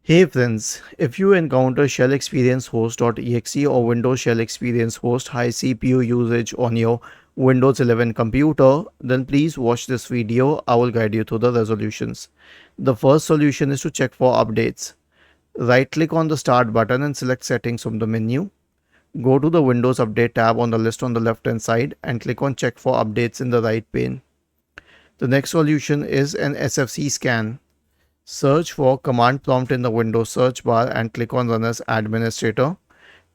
Hey friends, if you encounter ShellExperienceHost.exe or Windows Shell Experience Host high CPU usage on your Windows 11 computer, then please watch this video. I will guide you through the resolutions. The first solution is to check for updates. Right click on the Start button and select Settings from the menu. Go to the Windows Update tab on the list on the left hand side and click on Check for Updates in the right pane. The next solution is an SFC scan. Search for command prompt in the Windows search bar and click on Run as Administrator.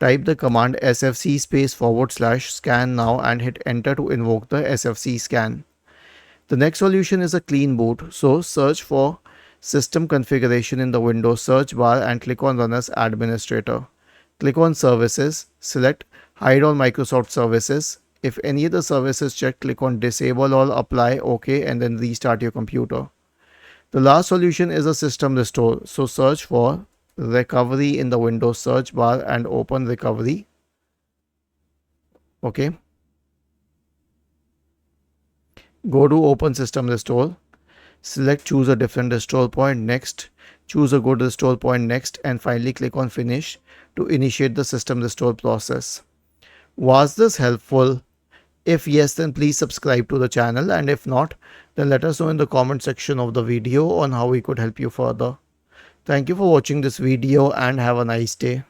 Type the command sfc /scan now and hit enter to invoke the sfc scan. The next solution is a clean boot, so search for system configuration in the Windows search bar and click on Run as Administrator. Click on Services, select Hide all Microsoft Services. If any of the services checked, click on Disable all, apply, OK, and then restart your computer. The last solution is a system restore. So search for recovery in the Windows search bar and open recovery. Okay. Go to open system restore. Select choose a different restore point next. Choose a good restore point next and finally click on finish to initiate the system restore process. Was this helpful? If yes, then please subscribe to the channel, and if not, then let us know in the comment section of the video on how we could help you further. Thank you for watching this video and have a nice day.